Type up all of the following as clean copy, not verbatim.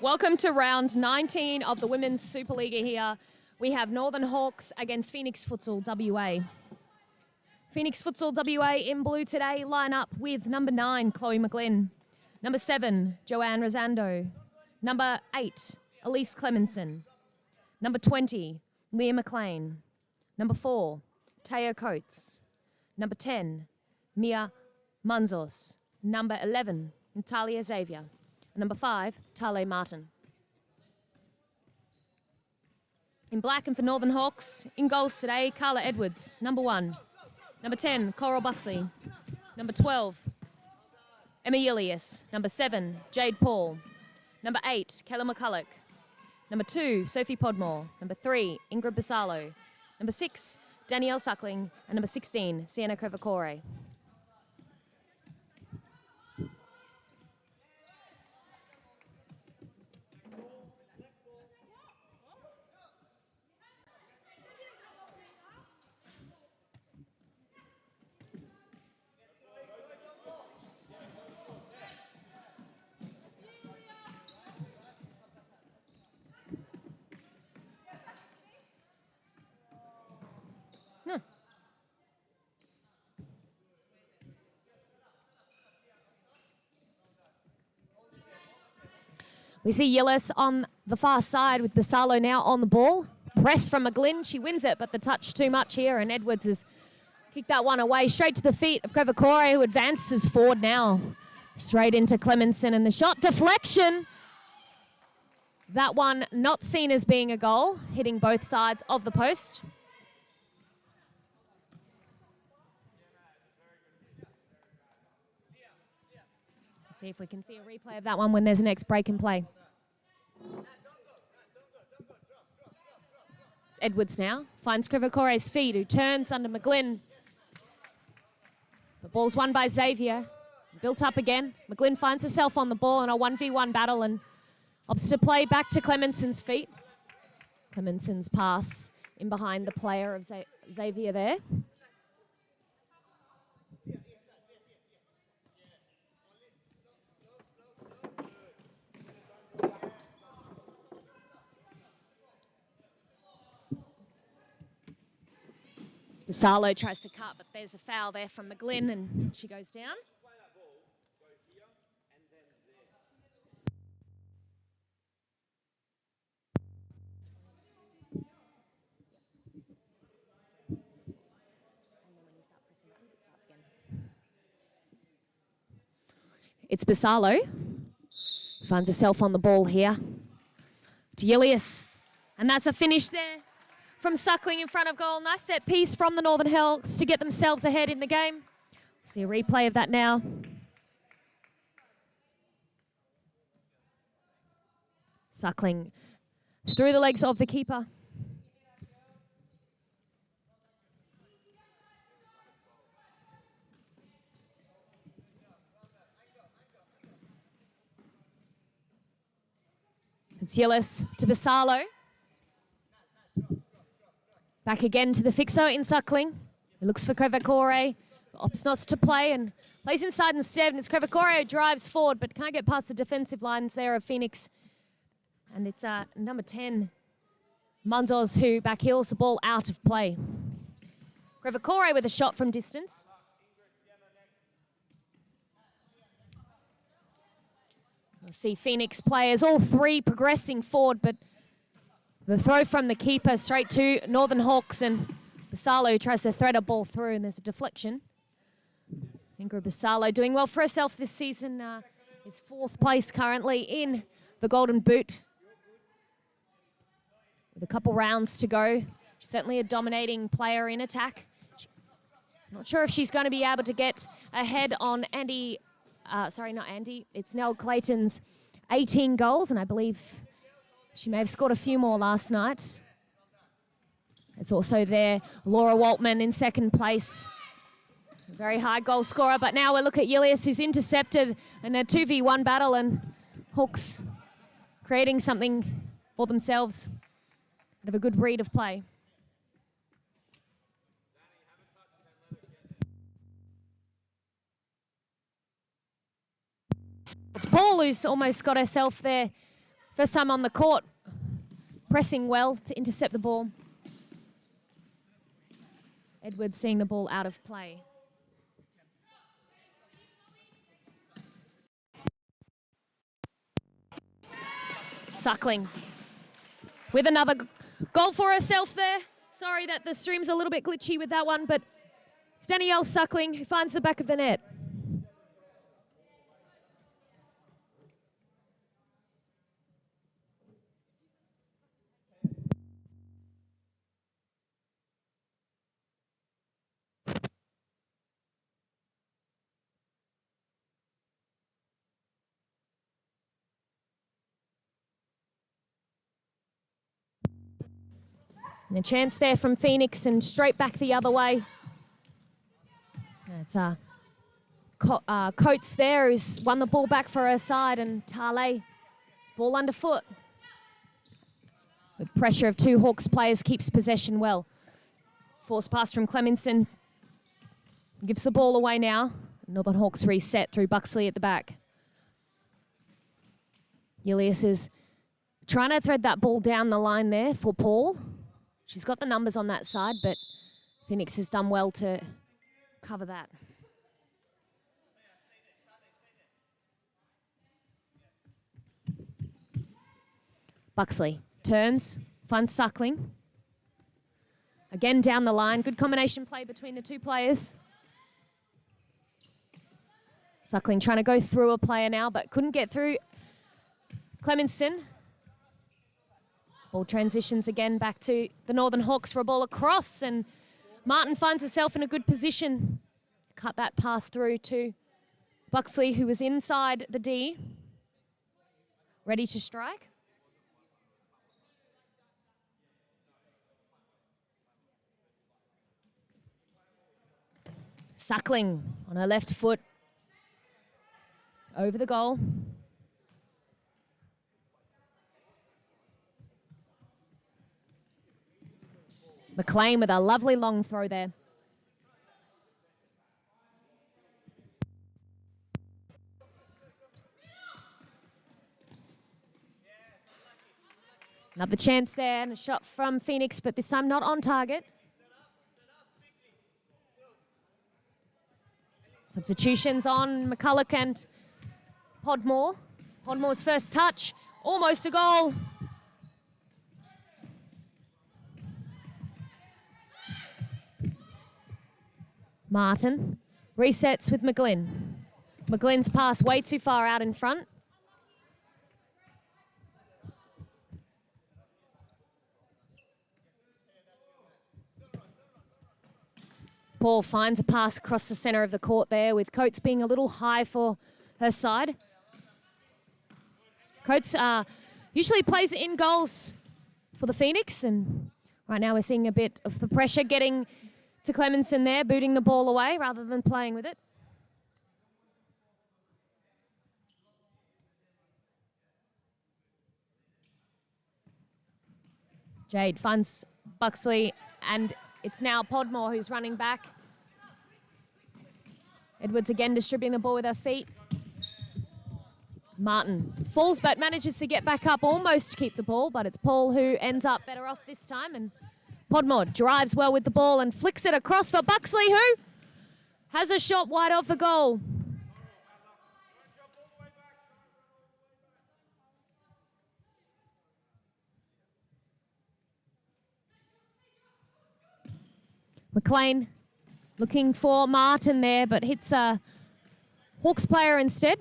Welcome to round 19 of the Women's Super-Liga here. We have Northern Hawks against Phoenix Futsal WA. Phoenix Futsal WA in blue today line up with number 9, Chloe McGlynn, number 7, Joanne Rosando, number 8, Elise Clemenson, number 20, Leah McLean, number 4, Taya Coates, number 10, Mia Munzos, number 11, Natalia Xavier, and number 5, Tale Martin. In black and for Northern Hawks, in goals today, Carla Edwards, number 1. Number 10, Coral Buxley. Number 12, Emma Ilias. Number 7, Jade Paul. Number 8, Kayla McCulloch. Number 2, Sophie Podmore. Number 3, Ingrid Basalo. Number 6, Danielle Suckling. And number 16, Sienna Crevacore. We see Yillis on the far side with Basalo now on the ball. Press from McGlynn. She wins it, but the touch too much here, and Edwards has kicked that one away straight to the feet of Crevacore, who advances forward now. Straight into Clemenson, and the shot deflection. That one not seen as being a goal, hitting both sides of the post. See if we can see a replay of that one when there's an next break in play. It's Edwards now. Finds Crevacore's feet, who turns under McGlynn. The ball's won by Xavier. Built up again. McGlynn finds herself on the ball in a 1v1 battle and opts to play back to Clemenson's feet. Clemenson's pass in behind the player of Xavier there. Basalo tries to cut, but there's a foul there from McGlynn, and she goes down. It's Basalo. Finds herself on the ball here. To Ilias, and that's a finish there from Suckling in front of goal. Nice set piece from the Northern Hawks to get themselves ahead in the game. See a replay of that now. Suckling through the legs of the keeper. It's Yillis to Basalo. Back again to the fixer in Suckling. He looks for Crevacore. Opts not to play and plays inside instead. And it's Crevacore who drives forward but can't get past the defensive lines there of Phoenix. And it's number 10, Munzos, who backheels the ball out of play. Crevacore with a shot from distance. We'll see Phoenix players, all three progressing forward, but the throw from the keeper straight to Northern Hawks, and Basalo tries to thread a ball through, and there's a deflection. Ingrid Basalo doing well for herself this season. Is 4th place currently in the Golden Boot. With a couple rounds to go. Certainly a dominating player in attack. Not sure if she's going to be able to get ahead on Andy, sorry, not Andy, it's Nell Clayton's 18 goals, and I believe she may have scored a few more last night. It's also there, Laura Waltman in 2nd place. A very high goal scorer, but now we'll look at Ilias, who's intercepted in a 2v1 battle, and Hawks creating something for themselves out of a good read of play. It's Paul who's almost got herself there First time on the court, pressing well to intercept the ball. Edwards seeing the ball out of play. Suckling with another goal for herself there. Sorry that the stream's a little bit glitchy with that one, but it's Danielle Suckling who finds the back of the net. And a chance there from Phoenix and straight back the other way. It's Coates there who's won the ball back for her side, and Tale, ball underfoot. With pressure of two Hawks players, keeps possession well. Force pass from Clemenson. Gives the ball away now. Northern Hawks reset through Buxley at the back. Julius is trying to thread that ball down the line there for Paul. She's got the numbers on that side, but Phoenix has done well to cover that. Buxley turns, finds Suckling. Again down the line, good combination play between the two players. Suckling trying to go through a player now, but couldn't get through. Clemenson. Ball transitions again back to the Northern Hawks for a ball across, and Martin finds herself in a good position. Cut that pass through to Buxley, who was inside the D. Ready to strike. Suckling on her left foot. Over the goal. McLean with a lovely long throw there. Another chance there and a shot from Phoenix, but this time not on target. Substitutions on McCulloch and Podmore. Podmore's first touch, almost a goal. Martin resets with McGlynn. McGlynn's pass way too far out in front. Paul finds a pass across the centre of the court there, with Coates being a little high for her side. Coates usually plays in goals for the Phoenix, and right now we're seeing a bit of the pressure getting to Clemenson there, booting the ball away rather than playing with it. Jade finds Buxley, and it's now Podmore who's running back. Edwards again distributing the ball with her feet. Martin falls but manages to get back up, almost to keep the ball, but it's Paul who ends up better off this time, and Podmore drives well with the ball and flicks it across for Buxley, who has a shot wide off the goal. McLean looking for Martin there, but hits a Hawks player instead.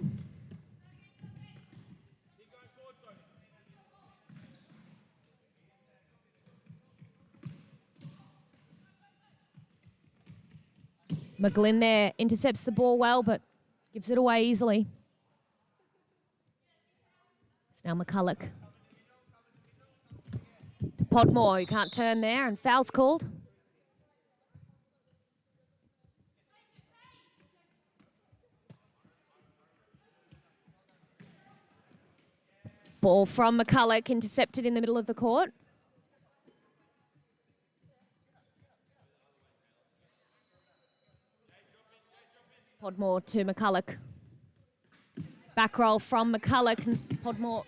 McGlynn there intercepts the ball well, but gives it away easily. It's now McCulloch. To Podmore, who can't turn there, and foul's called. Ball from McCulloch, intercepted in the middle of the court. Podmore to McCulloch. Back roll from McCulloch, and Podmore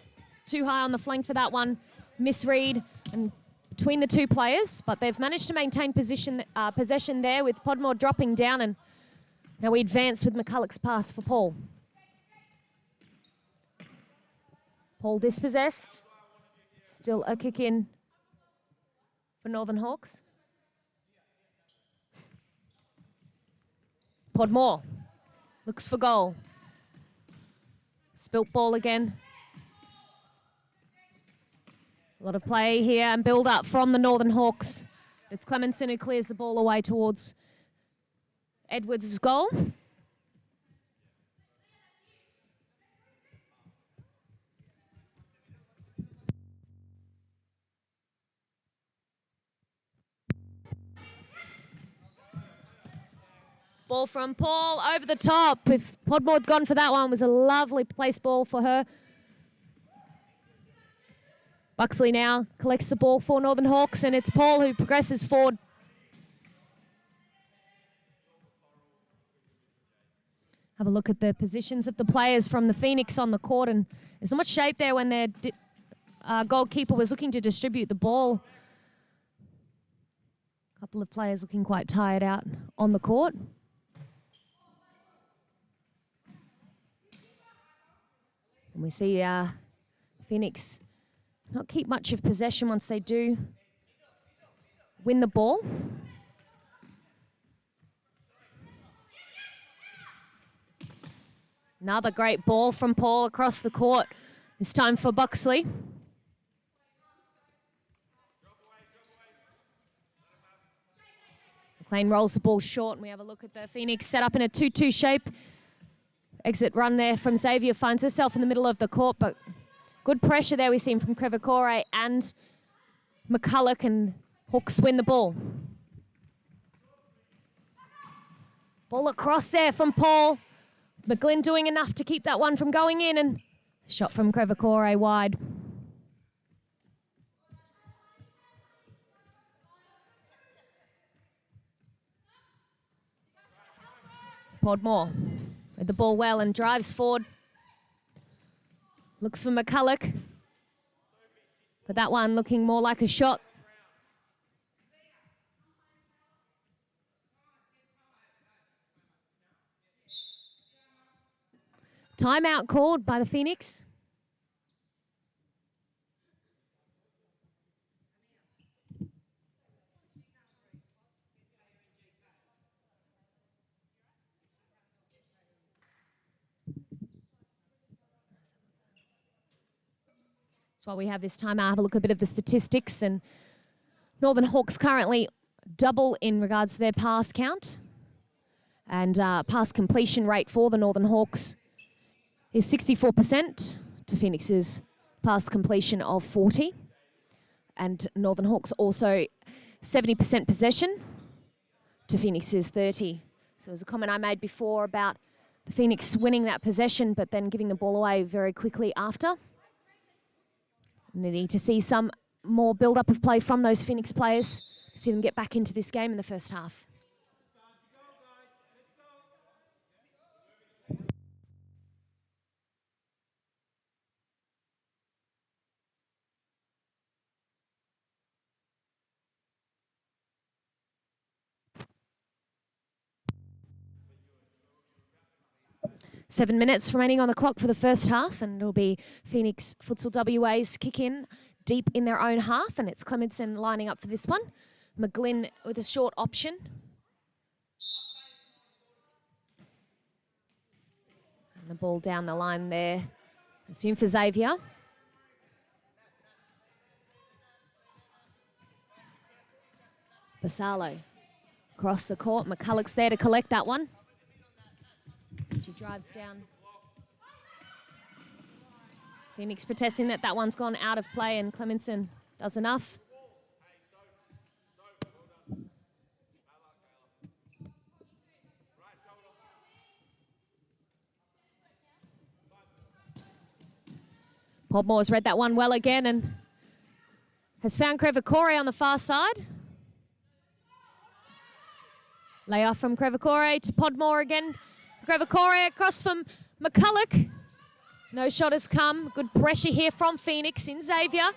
too high on the flank for that one. Misread and between the two players, but they've managed to maintain possession there with Podmore dropping down, and now we advance with McCulloch's pass for Paul. Paul dispossessed. Still a kick in for Northern Hawks. Podmore looks for goal. Spilt ball again. A lot of play here and build up from the Northern Hawks. It's Clemenson who clears the ball away towards Edwards' goal. Ball from Paul over the top. If Podmore had gone for that one, it was a lovely place ball for her. Buxley now collects the ball for Northern Hawks, and it's Paul who progresses forward. Have a look at the positions of the players from the Phoenix on the court, and there's not much shape there when their goalkeeper was looking to distribute the ball. A couple of players looking quite tired out on the court. And we see Phoenix not keep much of possession once they do win the ball. Another great ball from Paul across the court. This time for Buxley. McLean rolls the ball short, and we have a look at the Phoenix set up in a 2-2 shape. Exit run there from Xavier, finds herself in the middle of the court, but good pressure there we've seen from Crevacore and McCulloch, and Hawks win the ball. Ball across there from Paul. McGlynn doing enough to keep that one from going in, and shot from Crevacore wide. Podmore with the ball well and drives forward. Looks for McCulloch, but that one looking more like a shot. Timeout called by the Phoenix. That's why we have this timeout. Have a look at a bit of the statistics, and Northern Hawks currently double in regards to their pass count, and pass completion rate for the Northern Hawks is 64% to Phoenix's pass completion of 40%. And Northern Hawks also 70% possession to Phoenix's 30%. So there's a comment I made before about the Phoenix winning that possession, but then giving the ball away very quickly after. And they need to see some more build-up of play from those Phoenix players to see them get back into this game in the first half. Seven minutes remaining on the clock for the first half, and it'll be Phoenix Futsal WA's kick in deep in their own half, and it's Clemenson lining up for this one. McGlynn with a short option. And the ball down the line there, assumed for Xavier. Basalo across the court. McCulloch's there to collect that one. She drives down. Phoenix protesting that that one's gone out of play, and Clemenson does enough. Podmore's read that one well again and has found Crevacore on the far side. Layoff from Crevacore to Podmore again. Crevacore across from McCulloch. No shot has come. Good pressure here from Phoenix in Xavier.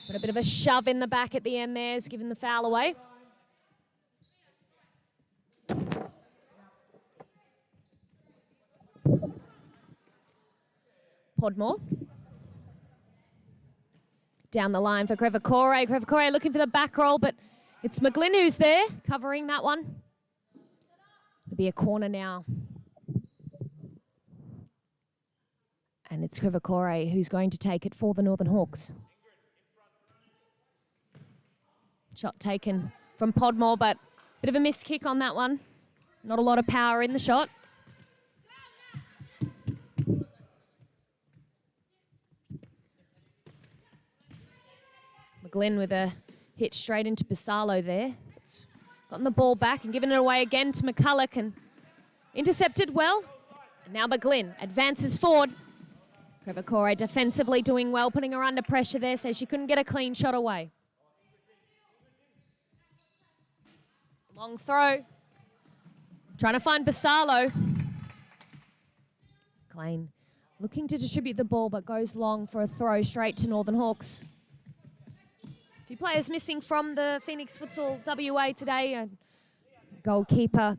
But a bit of a shove in the back at the end there has given the foul away. Podmore. Down the line for Crevacore. Crevacore looking for the back roll, but it's McGlynn who's there, covering that one. It'll be a corner now. And it's Crevacore who's going to take it for the Northern Hawks. Shot taken from Podmore, but a bit of a missed kick on that one. Not a lot of power in the shot. McGlynn with a hit straight into Basalo there. It's gotten the ball back and given it away again to McCulloch and intercepted well. And now McGlynn advances forward. Crevacore defensively doing well, putting her under pressure there, so she couldn't get a clean shot away. Long throw. Trying to find Basalo. Klein looking to distribute the ball, but goes long for a throw straight to Northern Hawks. A few players missing from the Phoenix Futsal WA today. A goalkeeper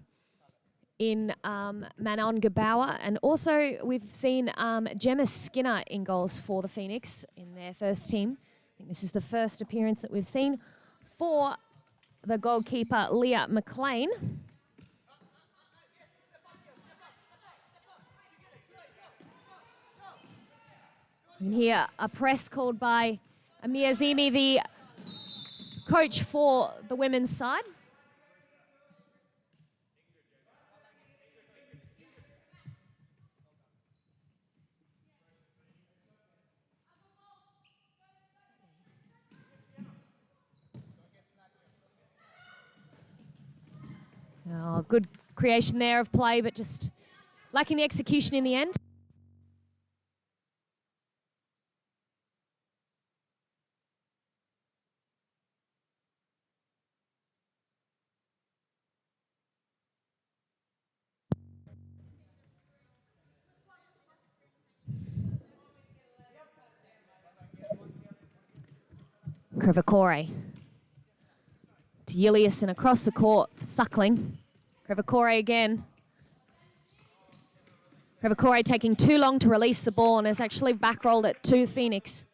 in Manon Gabauer. And also we've seen Gemma Skinner in goals for the Phoenix in their first team. I think this is the first appearance that we've seen for the goalkeeper, Leah McLean. And here a press called by Amir Zimi, the coach for the women's side. Oh, good creation there of play, but just lacking the execution in the end. Crevacore to Ilias and across the court for Suckling. Crevacore again. Crevacore taking too long to release the ball and has actually back rolled it to Phoenix.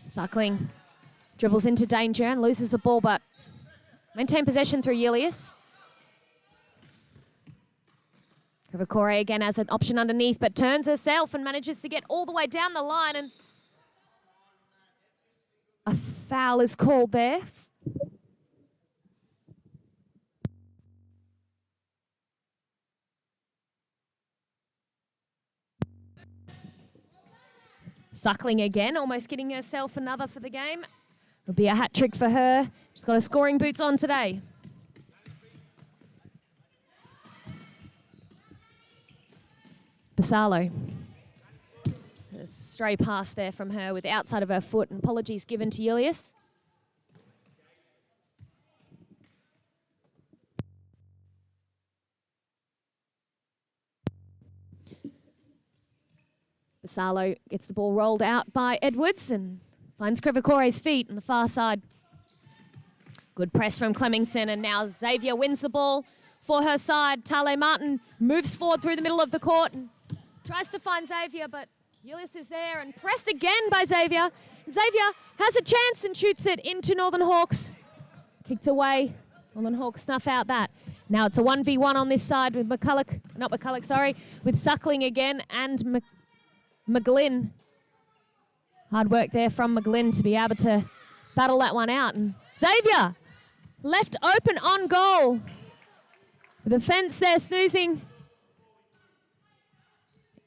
Suckling dribbles into danger and loses the ball, but maintain possession through Ilias. Crevacore again has an option underneath, but turns herself and manages to get all the way down the line, and a foul is called there. Suckling again, almost getting herself another for the game. It'll be a hat trick for her. She's got her scoring boots on today. Basalo. A stray pass there from her with the outside of her foot, and apologies given to Ilias. Basalo gets the ball rolled out by Edwards and finds Crevacore's feet on the far side. Good press from Clemingson, and now Xavier wins the ball for her side. Tale Martin moves forward through the middle of the court and tries to find Xavier, but Ilias is there and pressed again by Xavier. Xavier has a chance and shoots it into Northern Hawks. Kicked away. Northern Hawks snuff out that. Now it's a 1v1 on this side with with Suckling again and McGlynn. Hard work there from McGlynn to be able to battle that one out. And Xavier left open on goal. The defence there snoozing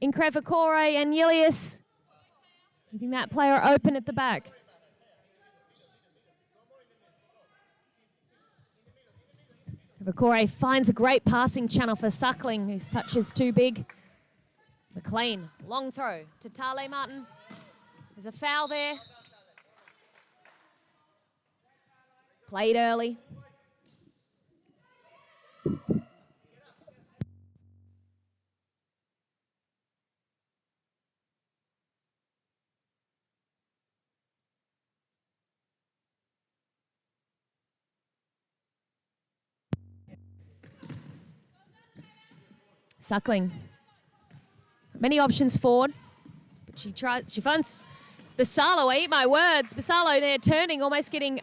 in Crevacore and Ilias, keeping that player open at the back. Crevacore finds a great passing channel for Suckling, whose touch is too big. McLean, long throw to Tale Martin. There's a foul there. Played early. Suckling. Many options forward. But she finds Basalo, eat my words. Basalo there turning, almost getting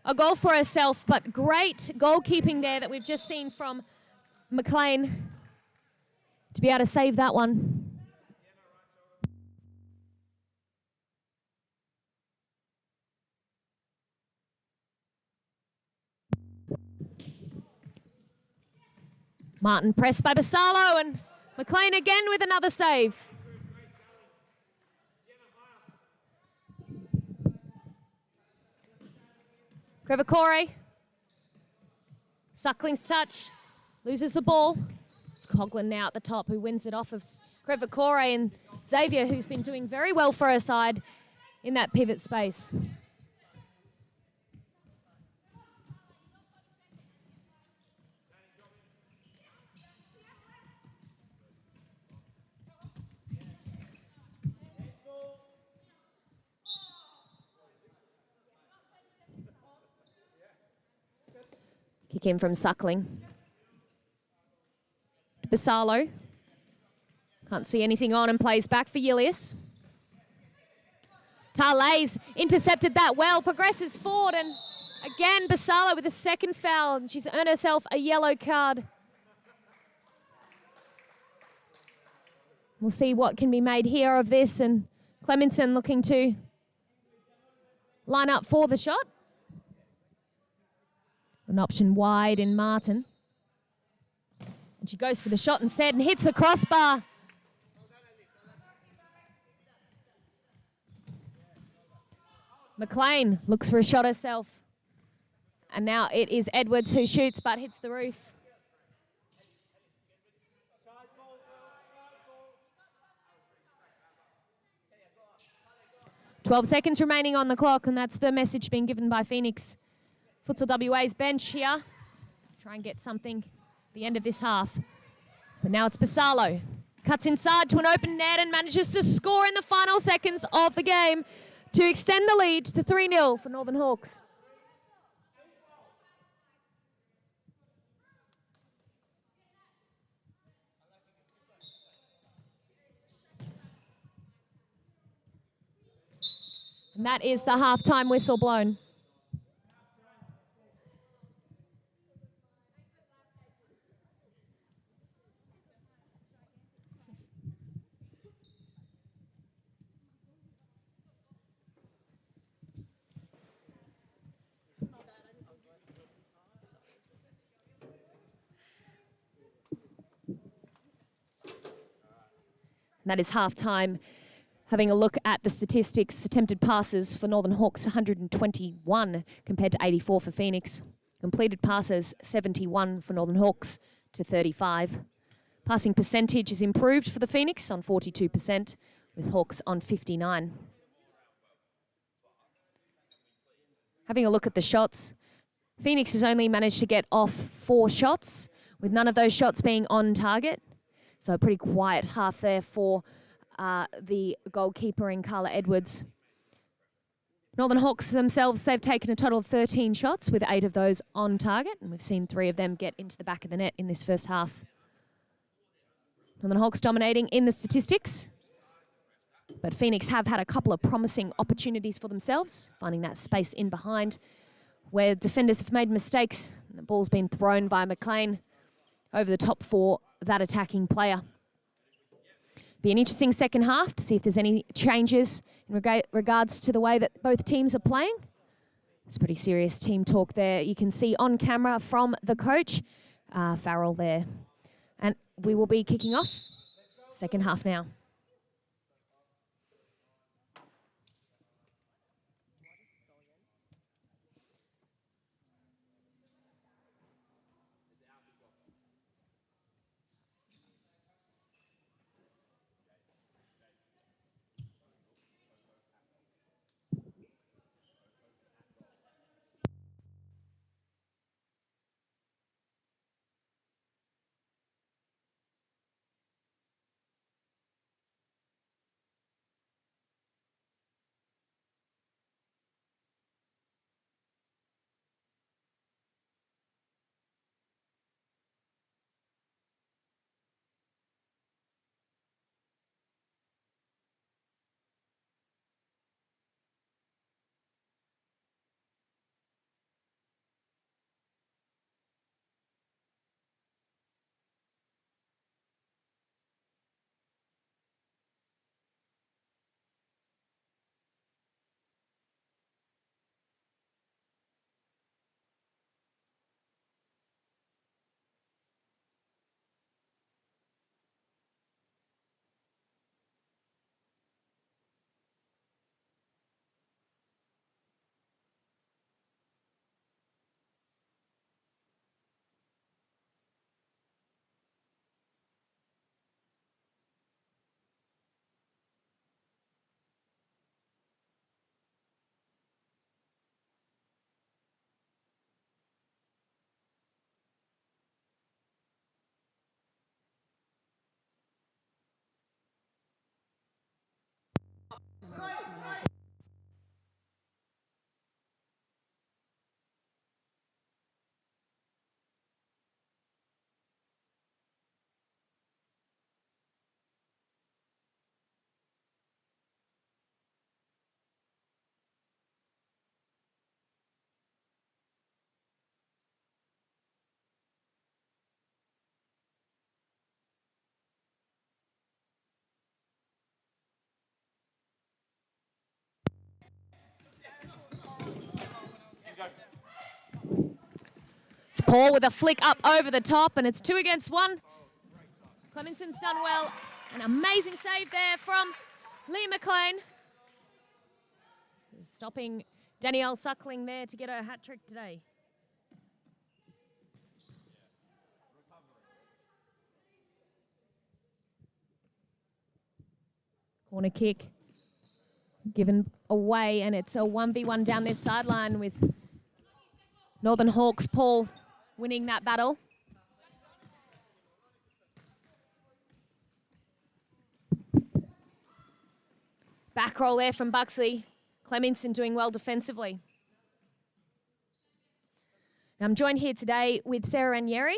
a goal for herself, but great goalkeeping there that we've just seen from McLean to be able to save that one. Martin pressed by Basalo, and McLean again with another save. Crevacore. Suckling's touch. Loses the ball. It's Coughlin now at the top who wins it off of Crevacore, and Xavier, who's been doing very well for her side in that pivot space. Kick in from Suckling. Basalo. Can't see anything on and plays back for Yilius. Tarlays intercepted that well, progresses forward, and again Basalo with a second foul. She's earned herself a yellow card. We'll see what can be made here of this, and Clemenson looking to line up for the shot. An option wide in Martin. And she goes for the shot instead and hits the crossbar. McLean looks for a shot herself. And now it is Edwards who shoots but hits the roof. "12 seconds remaining on the clock, and that's the message being given by Phoenix Futsal WA's bench here. Try and get something at the end of this half. But now it's Basalo. Cuts inside to an open net and manages to score in the final seconds of the game to extend the lead to 3-0 for Northern Hawks. And that is the halftime whistle blown. And that is halftime. Having a look at the statistics, attempted passes for Northern Hawks, 121 compared to 84 for Phoenix. Completed passes, 71 for Northern Hawks to 35. Passing percentage is improved for the Phoenix on 42%, with Hawks on 59. Having a look at the shots, Phoenix has only managed to get off 4 shots, with none of those shots being on target. So a pretty quiet half there for the goalkeeper in Carla Edwards. Northern Hawks themselves, they've taken a total of 13 shots, with 8 of those on target, and we've seen 3 of them get into the back of the net in this first half. Northern Hawks dominating in the statistics, but Phoenix have had a couple of promising opportunities for themselves, finding that space in behind where defenders have made mistakes. The ball's been thrown via McLean over the top for that attacking player. Be an interesting second half to see if there's any changes in regards to the way that both teams are playing. It's pretty serious team talk there. You can see on camera from the coach, Farrell there. And we will be kicking off second half now. It's Paul with a flick up over the top, and it's 2 against 1. Clemenson's done well. An amazing save there from Lee McLean. Stopping Danielle Suckling there to get her hat trick today. Corner kick given away, and it's a 1v1 down this sideline with Northern Hawks Paul winning that battle. Back roll there from Buxley. Clemenson doing well defensively. Now I'm joined here today with Sarah Ranieri,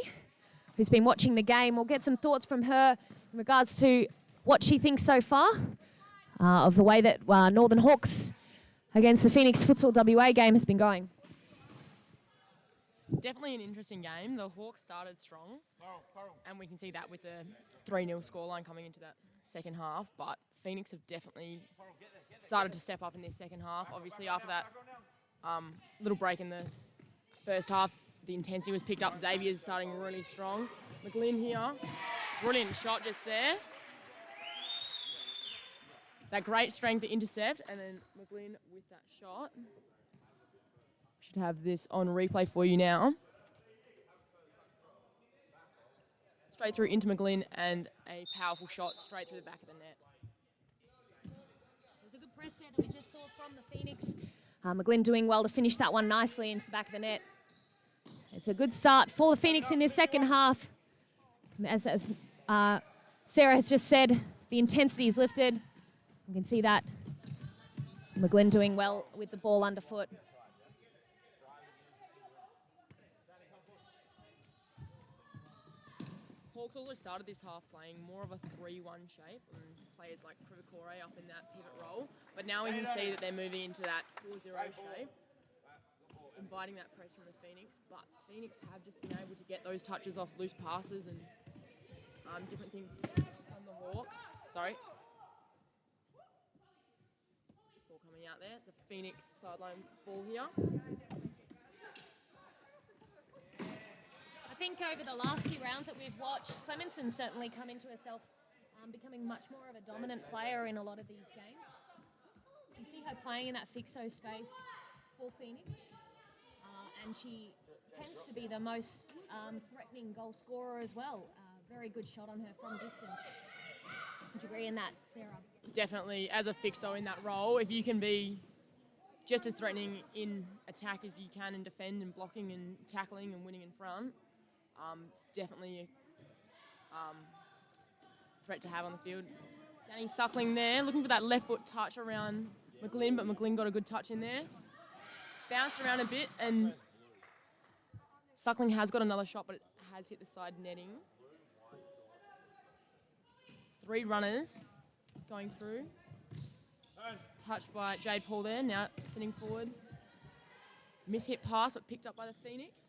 who's been watching the game. We'll get some thoughts from her in regards to what she thinks so far of the way that Northern Hawks against the Phoenix Futsal WA game has been going. Definitely an interesting game. The Hawks started strong, and we can see that with the 3-0 scoreline coming into that second half, but Phoenix have definitely started to step up in their second half. Obviously, after that little break in the first half, the intensity was picked up. Xavier's starting really strong. McGlynn here, brilliant shot just there. That great strength to intercept, and then McGlynn with that shot. Should have this on replay for you now. Straight through into McGlynn, and a powerful shot straight through the back of the net. It was a good press there that we just saw from the Phoenix. McGlynn doing well to finish that one nicely into the back of the net. It's a good start for the Phoenix in this second half. As Sarah has just said, the intensity is lifted. You can see that. McGlynn doing well with the ball underfoot. Hawks also started this half playing more of a 3-1 shape, and players like Krivacore up in that pivot role. But now we can see that they're moving into that 4-0 shape, inviting that press from the Phoenix. But Phoenix have just been able to get those touches off loose passes and different things from the Hawks. Sorry. Ball coming out there. It's a Phoenix sideline ball here. I think over the last few rounds that we've watched, Clemenson certainly come into herself, becoming much more of a dominant player in a lot of these games. You see her playing in that fixo space for Phoenix, and she tends to be the most threatening goal scorer as well. Very good shot on her from distance. Would you agree in that, Sarah? Definitely, as a fixo in that role, if you can be just as threatening in attack as you can in defend and blocking and tackling and winning in front, it's definitely a threat to have on the field. Danny Suckling there, looking for that left foot touch around McGlynn, but McGlynn got a good touch in there. Bounced around a bit, and Suckling has got another shot, but it has hit the side netting. 3 runners going through. Touched by Jade Paul there, now sitting forward. Miss-hit pass, but picked up by the Phoenix.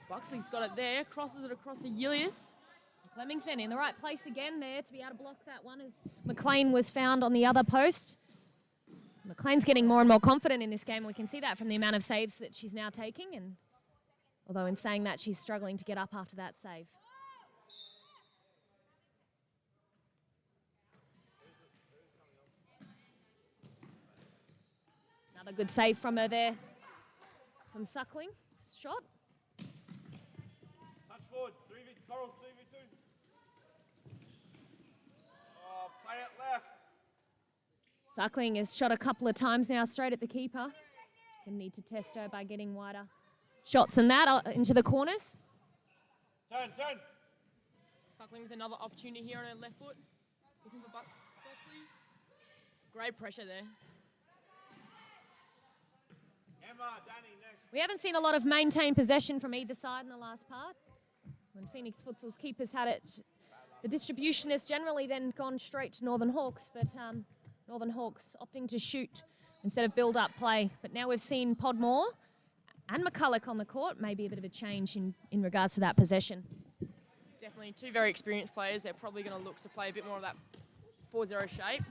Buxley's got it there, crosses it across to Ilias. Clemensson in the right place again there to be able to block that one as McLean was found on the other post. McLean's getting more and more confident in this game. We can see that from the amount of saves that she's now taking, and although in saying that, she's struggling to get up after that save. Another good save from her there, from Suckling. Shot. Touch forward, 3v2. Oh, play it left. Suckling has shot a couple of times now straight at the keeper. Just going to need to test her by getting wider shots than that into the corners. Turn. Suckling with another opportunity here on her left foot. Looking for Buxley. Great pressure there. Emma, Danny, next. We haven't seen a lot of maintained possession from either side in the last part. When Phoenix Futsal's keepers had it, the distribution has generally then gone straight to Northern Hawks, but Northern Hawks opting to shoot instead of build-up play. But now we've seen Podmore and McCulloch on the court, maybe a bit of a change in regards to that possession. Definitely 2 very experienced players. They're probably going to look to play a bit more of that 4-0 shape.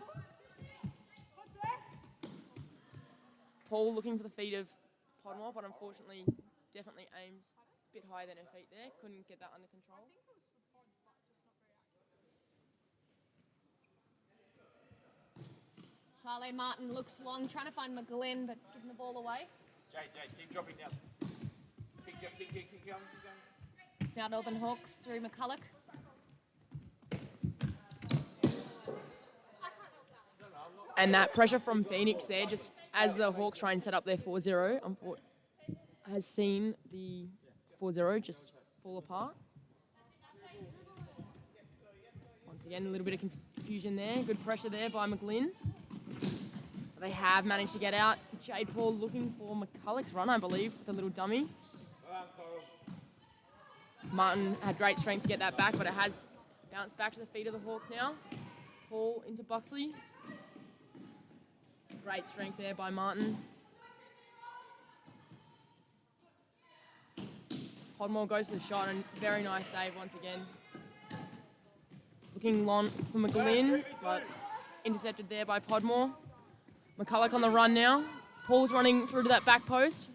Paul looking for the feet of Podmore, but unfortunately definitely aims a bit higher than her feet there. Couldn't get that under control. Tale Martin looks long, trying to find McGlynn, but giving the ball away. Jade, keep dropping down. Keep going. It's now Northern Hawks through McCulloch. And that pressure from Phoenix there, just as the Hawks try and set up their 4-0, has seen the 4-0 just fall apart. Once again, a little bit of confusion there. Good pressure there by McGlynn. They have managed to get out. Jade Paul looking for McCulloch's run, I believe, with a little dummy. Martin had great strength to get that back, but it has bounced back to the feet of the Hawks now. Paul into Buxley. Great strength there by Martin. Podmore goes to the shot and very nice save once again. Looking long for McGlynn, but intercepted there by Podmore. McCulloch on the run now. Paul's running through to that back post.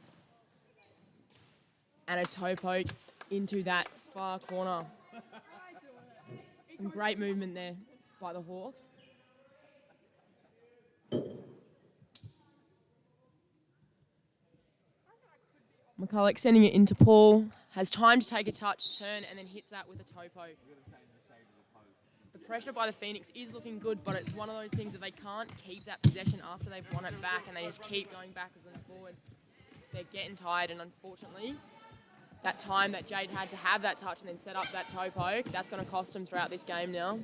And a toe poke into that far corner. Some great movement there by the Hawks. McCulloch sending it into Paul. Has time to take a touch, turn, and then hits that with a toe poke. The pressure by the Phoenix is looking good, but it's one of those things that they can't keep that possession after they've won it back, and they just keep going backwards and forwards. They're getting tired, and unfortunately, that time that Jade had to have that touch and then set up that toe poke, that's going to cost them throughout this game now.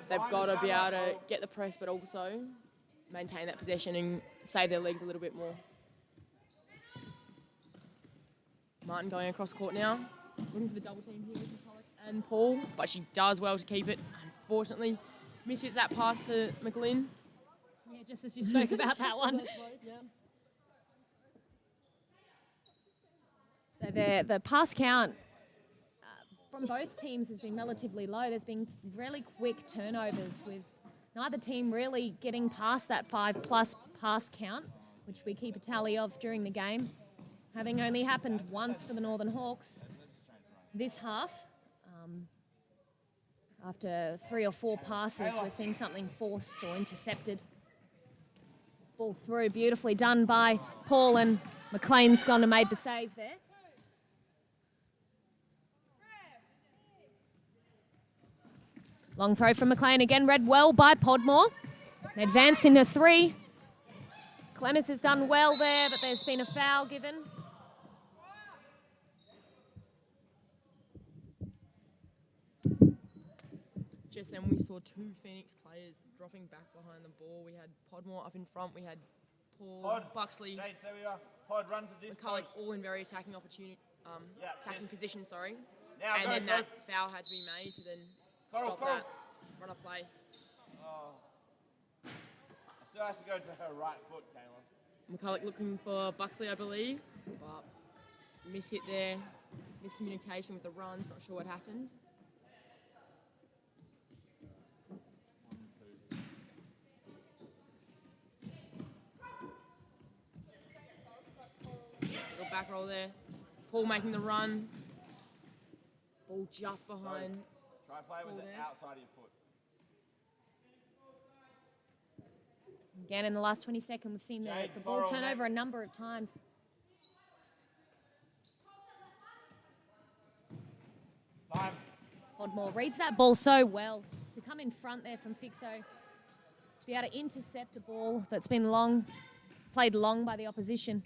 They've got to be able to get the press, but also maintain that possession and save their legs a little bit more. Martin going across court now, looking for the double team here with McCulloch and Paul, but she does well to keep it. Unfortunately, mishits that pass to McGlynn. Yeah, just as you spoke about that one. So the pass count from both teams has been relatively low. There's been really quick turnovers with neither team really getting past that 5+ pass count, which we keep a tally of during the game. Having only happened once for the Northern Hawks this half. After 3 or 4 passes, we're seeing something forced or intercepted. This ball through, beautifully done by Paul, and McLean's gone and made the save there. Long throw from McLean again, read well by Podmore. They advance into 3. Clemens has done well there, but there's been a foul given. Just then we saw 2 Phoenix players dropping back behind the ball. We had Podmore up in front. We had Paul, Buxley, Jade, there we are. Pod, run to this McCulloch, post. all in very attacking position, sorry. Now and go, then that Soph. foul had to be made to then Coral, stop Coral. that run of play. Oh. Still has to go to her right foot, Kayla. McCulloch looking for Buxley, I believe, but mishit there. Miscommunication with the runs. Not sure what happened. Little back roll there. Paul making the run. Ball just behind. Try play with the outside of your foot. Again, in the last 20 seconds, we've seen the ball turn over a number of times. Time. Podmore reads that ball so well. To come in front there from Fixo, to be able to intercept a ball that's been played long by the opposition.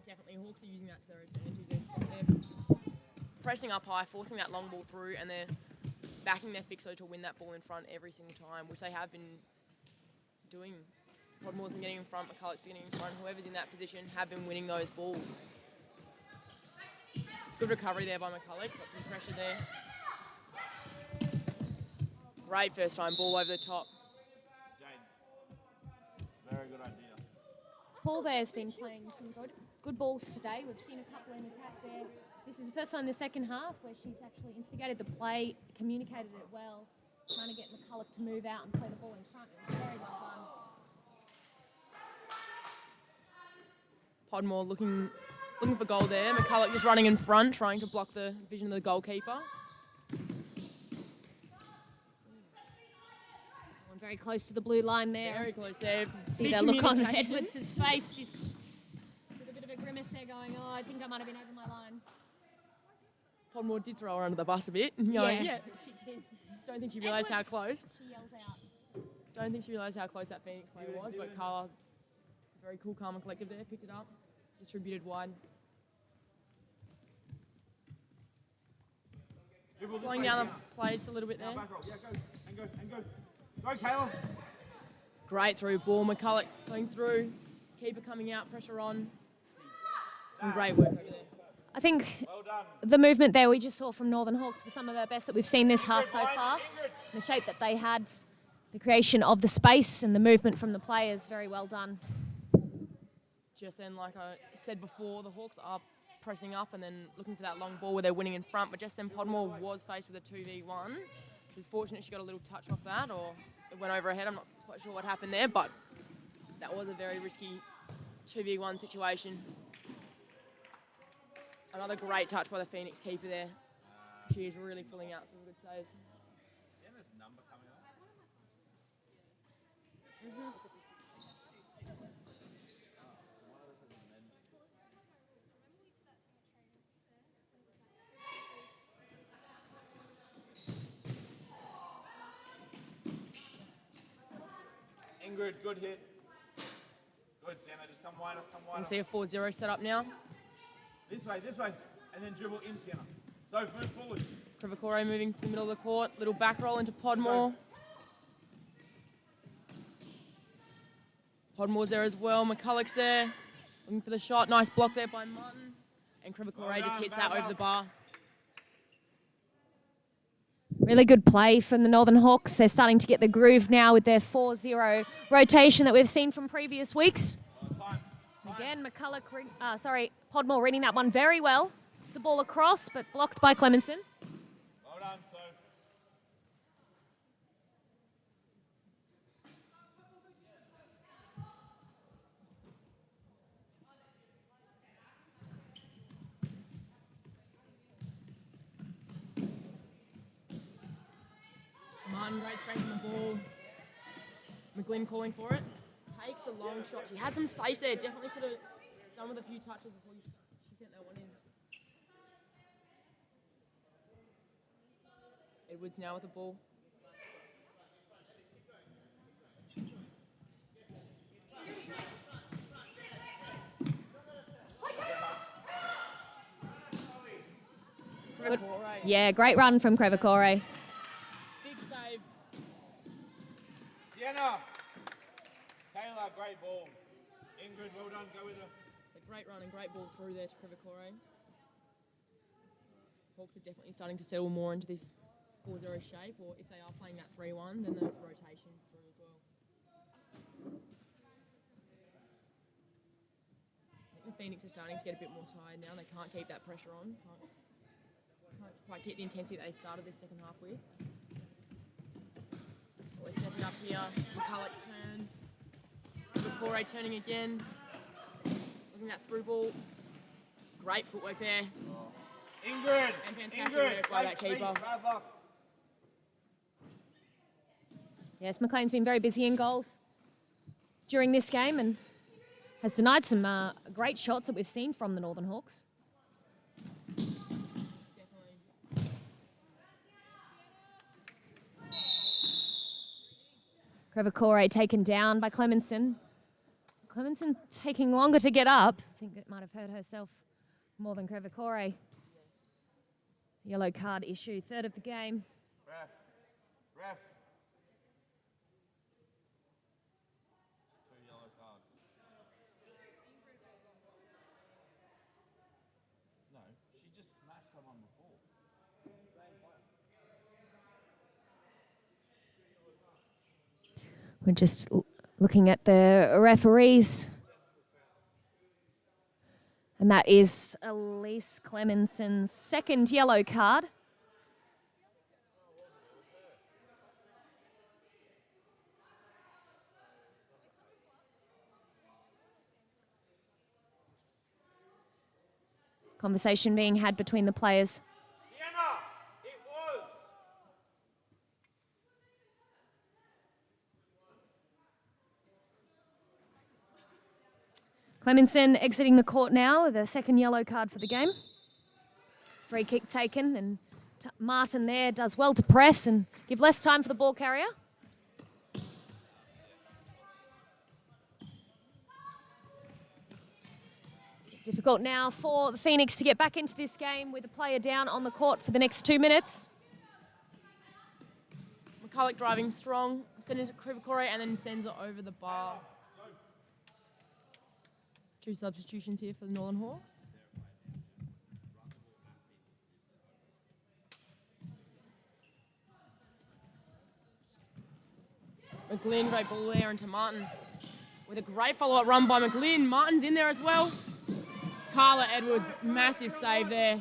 Definitely, Hawks are using that to their advantage. They're pressing up high, forcing that long ball through, and they're backing their Fixo to win that ball in front every single time, which they have been doing. Podmore's been getting in front, McCulloch's been getting in front. Whoever's in that position have been winning those balls. Good recovery there by McCulloch. Got some pressure there. Great first time ball over the top. Jade. Very good idea. Paul there's been playing some good balls today. We've seen a couple in attack there. This is the first time in the second half where she's actually instigated the play, communicated it well, trying to get McCulloch to move out and play the ball in front. It was very well Podmore looking for goal there. McCulloch just running in front, trying to block the vision of the goalkeeper. Very close to the blue line there. Very close there. See Big that look on communication. Edwards' face. She's with a bit of a grimace there going, oh, I think I might have been over my line. Podmore did throw her under the bus a bit. Yeah, she did. Don't think she realised how Edwards, close. She yells out. Don't think she realised how close that Phoenix player was, but Carla, very cool, calm and collective there, picked it up, distributed wide. Slowing down the play just a little bit there. Back roll. Yeah, go. And go. And go. Go, Kayla. Great through ball. McCulloch going through. Keeper coming out, pressure on. And great work over there. I think Well done. the movement there we just saw from Northern Hawks was some of the best that we've seen this half so far. The shape that they had, the creation of the space and the movement from the players, very well done. Just then, like I said before, the Hawks are pressing up and then looking for that long ball where they're winning in front, but just then Podmore was faced with a 2v1. She was fortunate she got a little touch off that, or it went over her head. I'm not quite sure what happened there, but that was a very risky 2v1 situation. Another great touch by the Phoenix keeper there. She is really pulling out some good saves. Sienna's number coming up. Ingrid, good hit. Good, Sienna. Just come wider, come You wider. can see a 4-0 set up now. This way, and then dribble in, Sienna. So move forward. Krivacore moving to the middle of the court. Little back roll into Podmore. Podmore's there as well. McCulloch's there. Looking for the shot. Nice block there by Martin. And Krivacore just hits that over the bar. Really good play from the Northern Hawks. They're starting to get the groove now with their 4-0 rotation that we've seen from previous weeks. Time. Again, Podmore reading that one very well. It's a ball across, but blocked by Clemenson. Well done, Soph. Martin, great strength on the ball. McGlynn calling for it. Takes a long shot. She had some space there. Definitely could have done with a few touches before she sent that one in. Edwards now with the ball. Good. Krivacore. Yeah, great run from Krivacore. Big save. Sienna. Kayla, great ball. Ingrid, well done. Go with her. It's a great run and great ball through there to Krivacore. Hawks are definitely starting to settle more into this 4-0 shape, or if they are playing that 3-1, then those rotations through as well. I think the Phoenix are starting to get a bit more tired now. They can't keep that pressure on. Can't quite get the intensity that they started this second half with. We're stepping up here. McCulloch turns. Krivacore turning again. Looking at through ball. Great footwork there. Ingrid. And fantastic work by that keeper. Bad luck. Yes, McLean's been very busy in goals during this game and has denied some great shots that we've seen from the Northern Hawks. Definitely. Krivacore taken down by Clemenson. Clemenson taking longer to get up. I think that might have hurt herself more than Krivacore. Yellow card issue, third of the game. Ref. Two yellow cards. No, she just smashed someone before. We're just looking at the referees. And that is Elise Clemenson's second yellow card. Conversation being had between the players. Sienna, it was. Clemenson exiting the court now with a second yellow card for the game. Free kick taken, and Martin there does well to press and give less time for the ball carrier. Difficult now for the Phoenix to get back into this game with a player down on the court for the next 2 minutes. McCulloch driving strong, sends it to Krivakore and then sends it over the bar. 2 substitutions here for the Northern Hawks. McGlynn, great ball there into Martin. With a great follow-up run by McGlynn. Martin's in there as well. Carla Edwards, massive save there.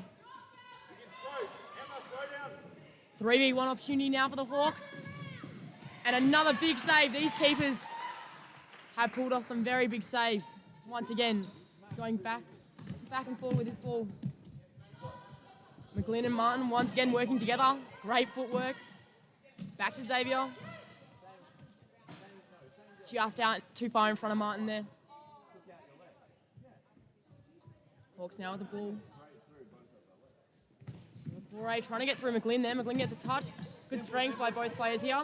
3v1 opportunity now for the Hawks. And another big save. These keepers have pulled off some very big saves. Once again, going back and forth with this ball. McGlynn and Martin once again working together. Great footwork. Back to Xavier. Just out too far in front of Martin there. Hawks now with the ball. McCoy trying to get through McGlynn there. McGlynn gets a touch. Good strength by both players here.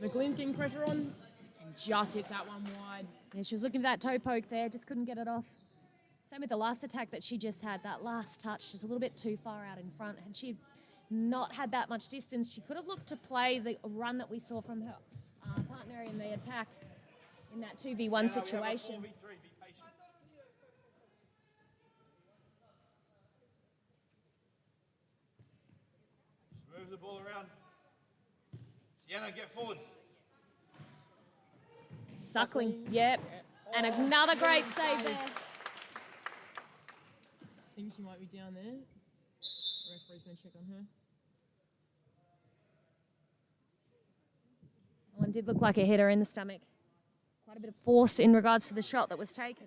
McGlynn's getting pressure on and just hits that one wide. Yeah, she was looking for that toe poke there, just couldn't get it off. Same with the last attack that she just had, that last touch, just a little bit too far out in front. Had she not had that much distance, she could have looked to play the run that we saw from her partner in the attack in that 2v1 situation. Move the ball around. Sienna, get forward. Suckling, yep. And another great save there. I think she might be down there. The referee's going to check on her. That one did look like a hit her in the stomach. Quite a bit of force in regards to the shot that was taken.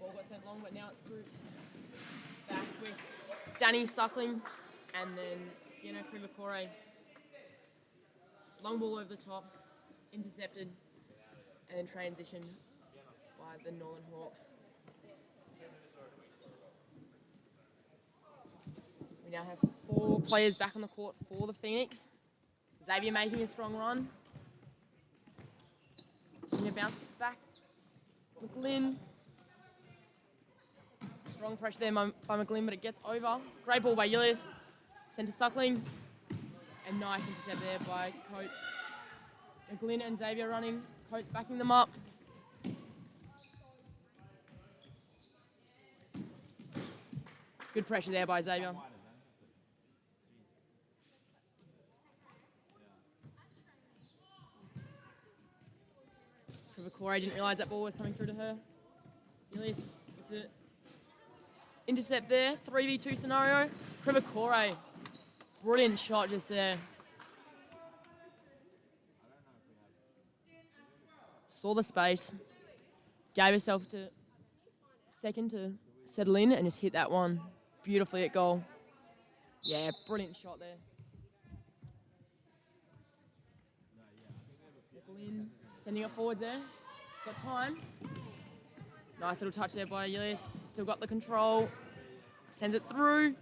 Ball got sent long, but now it's through. Back with Danny Suckling and then Sienna Krivakore. Long ball over the top, intercepted, and then transitioned by the Northern Hawks. We now have 4 players back on the court for the Phoenix. Xavier making a strong run. And a bounce back. McGlynn. Strong pressure there by McGlynn, but it gets over. Great ball by Julius. Sent to Suckling. And nice intercept there by Coates. McGlynn and Xavier running. Coates backing them up. Good pressure there by Xavier. Krivakore didn't realise that ball was coming through to her. Julius with the intercept there. 3v2 scenario. Krivakore. Brilliant shot just there. Saw the space. Gave herself to second to settle in and just hit that one beautifully at goal. Yeah, brilliant shot there. McGlynn sending it forwards there. Got time. Nice little touch there by Julius. Still got the control. Sends it through.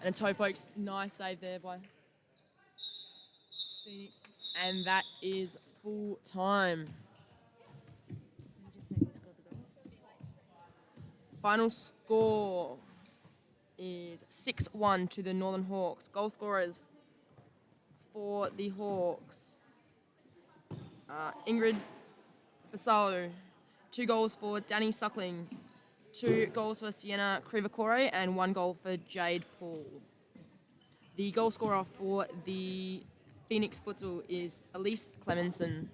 And a toe poke's nice save there by Phoenix. And that is full time. Final score is 6-1 to the Northern Hawks. Goal scorers for the Hawks. Ingrid Fasalo, 2 goals for Danny Suckling, 2 goals for Sienna Krivakore, and 1 goal for Jade Paul. The goal scorer for the Phoenix Futsal is Elise Clemenson.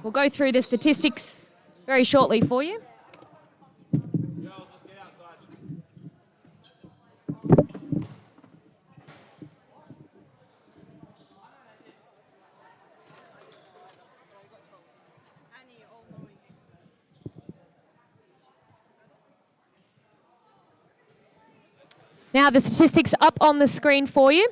We'll go through the statistics very shortly for you. Girls, let's get outside. Now the statistics up on the screen for you.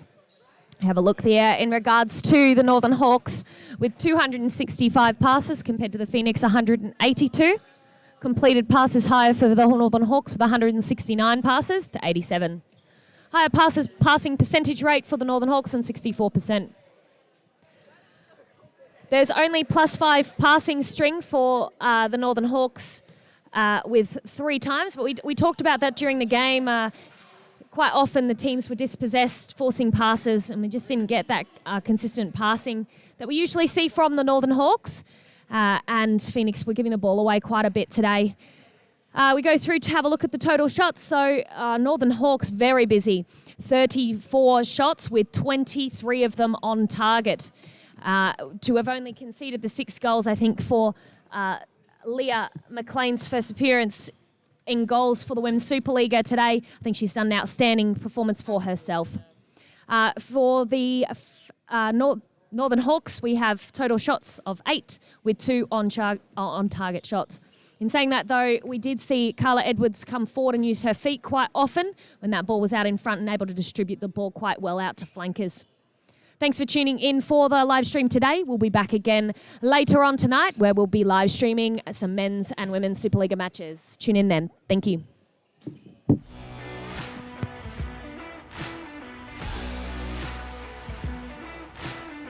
Have a look there in regards to the Northern Hawks with 265 passes compared to the Phoenix 182. Completed passes higher for the Northern Hawks with 169 passes to 87. Higher passing percentage rate for the Northern Hawks on 64%. There's only +5 passing string for the Northern Hawks with 3 times, but we talked about that during the game. Quite often the teams were dispossessed, forcing passes, and we just didn't get that consistent passing that we usually see from the Northern Hawks. And Phoenix were giving the ball away quite a bit today. We go through to have a look at the total shots. So Northern Hawks very busy. 34 shots with 23 of them on target. To have only conceded the 6 goals, I think, for Leah McLean's first appearance in goals for the Women's Supa-Liga today. I think she's done an outstanding performance for herself. For the Northern Hawks, we have total shots of 8 with 2 on-target shots. In saying that, though, we did see Carla Edwards come forward and use her feet quite often when that ball was out in front and able to distribute the ball quite well out to flankers. Thanks for tuning in for the live stream today. We'll be back again later on tonight where we'll be live streaming some men's and women's Superliga matches. Tune in then. Thank you.